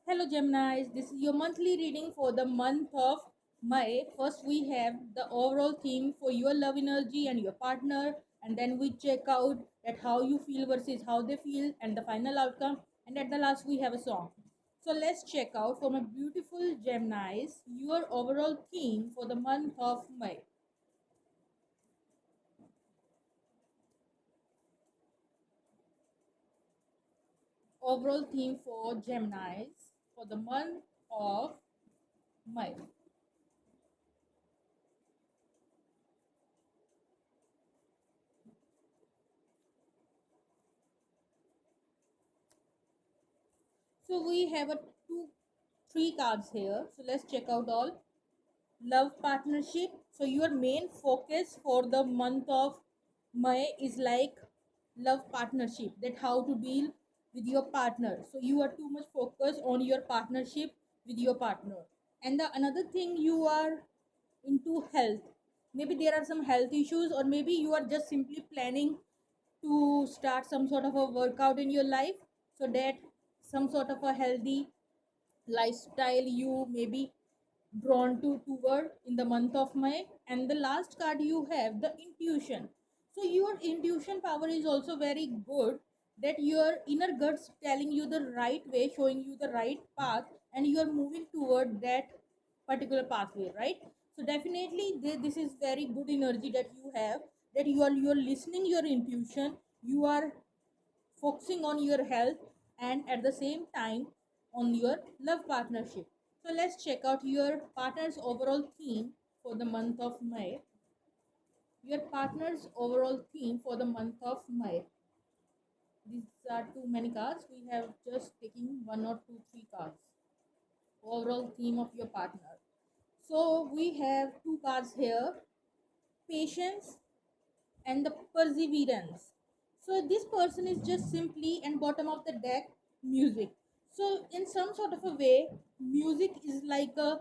Hello Geminis, this is your monthly reading for the month of May. First we have the overall theme for your love energy and your partner, and then we check out that how you feel versus how they feel and the final outcome, and at the last we have a song. So let's check out for my beautiful Geminis your overall theme for the month of May. Overall theme for Geminis for the month of May. So we have a three cards here. So let's check out all. Love partnership. So your main focus for the month of May is like love partnership. That how to deal with your partner. So you are too much focused on your partnership with your partner. And the another thing you are into health. Maybe there are some health issues, or maybe you are just simply planning to start some sort of a workout in your life so that some sort of a healthy lifestyle you may be drawn to toward in the month of May. And the last card you have the intuition. So your intuition power is also very good, that your inner guts telling you the right way, showing you the right path, and you are moving toward that particular pathway, right? So definitely this is very good energy that you have, that you are listening your intuition, you are focusing on your health, and at the same time on your love partnership. So let's check out your partner's overall theme for the month of May. Your partner's overall theme for the month of May. These are too many cards. We have just taking one or two, three cards. Overall theme of your partner. So we have two cards here: patience and the perseverance. So this person is just simply and bottom of the deck music. So in some sort of a way, music is like a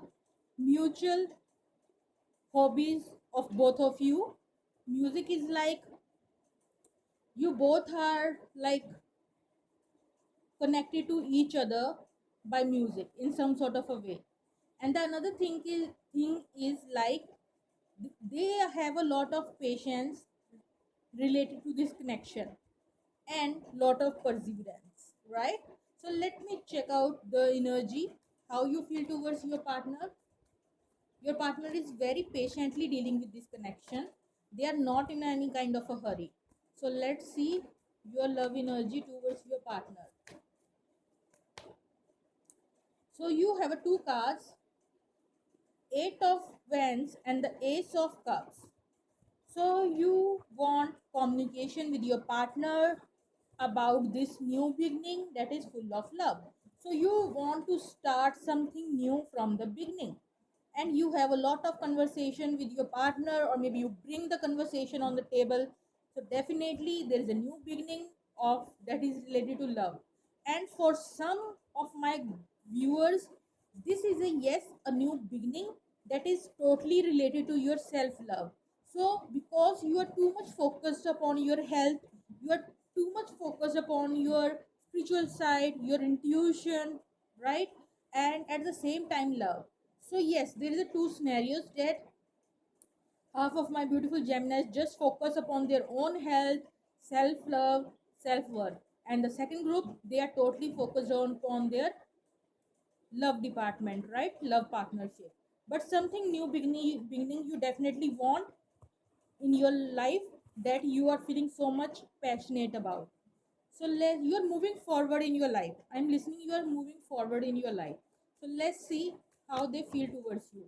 mutual hobbies of both of you. Music is like you both are like connected to each other by music in some sort of a way. And the another thing is like they have a lot of patience related to this connection and lot of perseverance, right? So let me check out the energy, how you feel towards your partner. Your partner is very patiently dealing with this connection. They are not in any kind of a hurry. So let's see your love energy towards your partner. So you have a two cards, eight of wands and the ace of cups. So you want communication with your partner about this new beginning that is full of love. So you want to start something new from the beginning, and you have a lot of conversation with your partner, or maybe you bring the conversation on the table. So definitely there is a new beginning of that is related to love. And for some of my viewers, this is a yes, a new beginning that is totally related to your self love. So because you are too much focused upon your health, you are too much focused upon your spiritual side, your intuition, right? And at the same time love. So yes, there is a two scenarios, that half of my beautiful Geminis just focus upon their own health, self love, self worth, and the second group, they are totally focused on their love department, right? Love partnership. But something new beginning you definitely want in your life, that you are feeling so much passionate about. So you are moving forward in your life. I'm listening, you are moving forward in your life. So let's see how they feel towards you.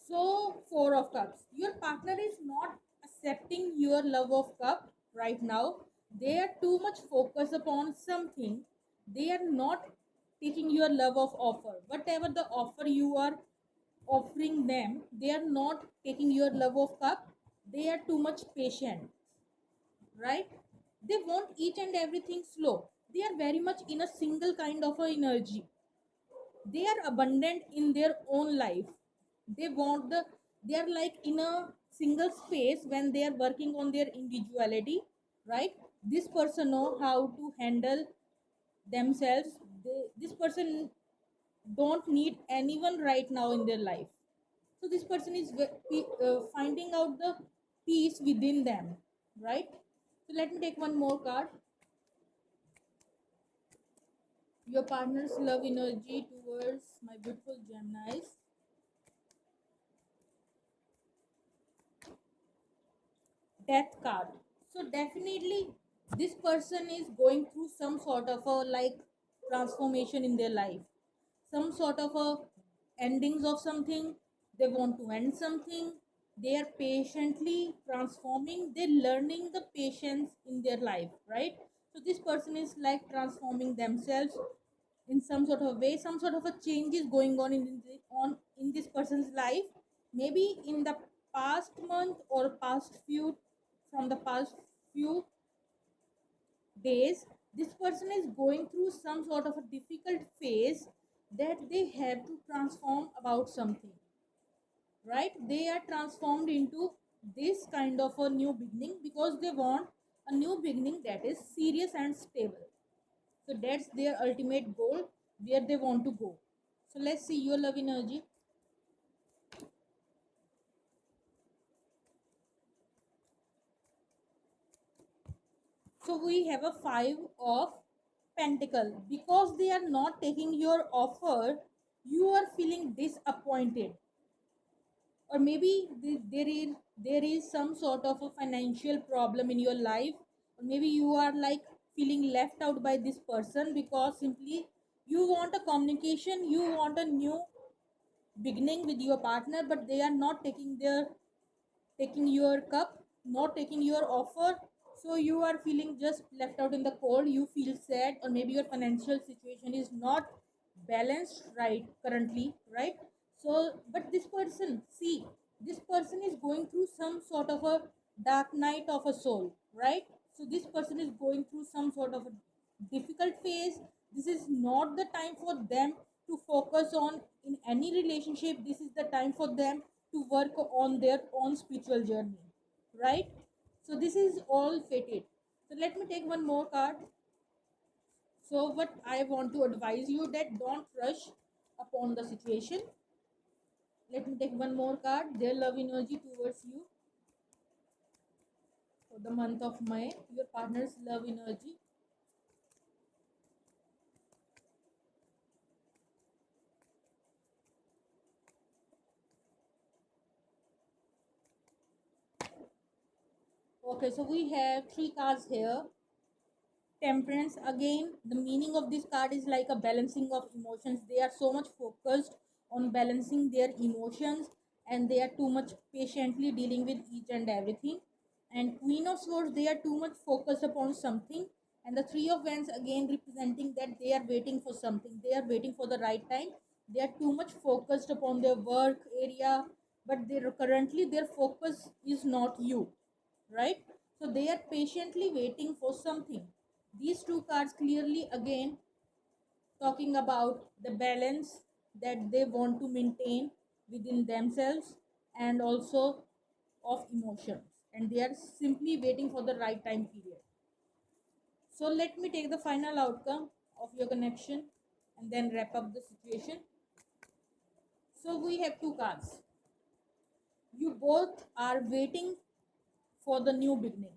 So, Four of Cups. Your partner is not accepting your love of cup right now. They are too much focused upon something. They are not taking your love of offer. Whatever the offer you are offering them, they are not taking your love of cup. They are too much patient, right? They want each and everything slow. They are very much in a single kind of a energy. They are abundant in their own life. They want they are like in a single space when they are working on their individuality, right? This person know how to handle themselves. This person don't need anyone right now in their life. So this person is finding out the peace within them, right? So let me take one more card. Your partner's love energy towards my beautiful Geminis. Death card. So definitely this person is going through some sort of a like transformation in their life, some sort of a endings of something. They want to end something. They are patiently transforming. They're learning the patience in their life, right? So this person is like transforming themselves in some sort of way. Some sort of a change is going on in this person's life, maybe in the past month or past few, from the past few days. This person is going through some sort of a difficult phase that they have to transform about something, right? They are transformed into this kind of a new beginning because they want a new beginning that is serious and stable. So that's their ultimate goal, where they want to go. So let's see your love energy. So we have a 5 of pentacle. Because they are not taking your offer, you are feeling disappointed, or maybe there is some sort of a financial problem in your life, or maybe you are like feeling left out by this person because simply you want a communication, you want a new beginning with your partner, but they are not taking your cup, not taking your offer. So you are feeling just left out in the cold, you feel sad, or maybe your financial situation is not balanced right currently, right? So but this person, see, this person is going through some sort of a dark night of a soul, right? So this person is going through some sort of a difficult phase. This is not the time for them to focus on in any relationship. This is the time for them to work on their own spiritual journey, right? So this is all fated. So let me take one more card. So what I want to advise you, that don't rush upon the situation. Let me take one more card. Their love energy towards you for the month of May. Your partner's love energy. Okay, so we have 3 cards here. Temperance, again, the meaning of this card is like a balancing of emotions. They are so much focused on balancing their emotions, and they are too much patiently dealing with each and everything. And Queen of Swords, they are too much focused upon something. And the Three of Wands, again, representing that they are waiting for something, they are waiting for the right time. They are too much focused upon their work area, but currently their focus is not you, right? So they are patiently waiting for something. These 2 cards clearly again talking about the balance that they want to maintain within themselves, and also of emotions, and they are simply waiting for the right time period. So let me take the final outcome of your connection and then wrap up the situation. So we have 2 cards. You both are waiting for the new beginning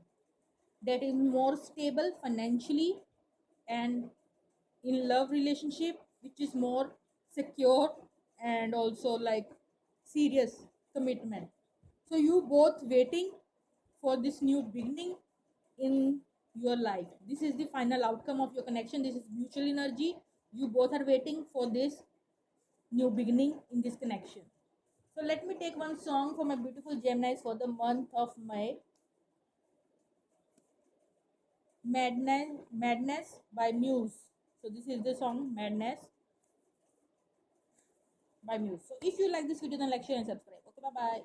that is more stable financially, and in love relationship which is more secure, and also like serious commitment. So you both waiting for this new beginning in your life. This is the final outcome of your connection. This is mutual energy. You both are waiting for this new beginning in this connection. So let me take one song for my beautiful Geminis for the month of May. Madness by Muse. So this is the song Madness by Muse. So if you like this video, then like, share and subscribe. Okay, bye bye.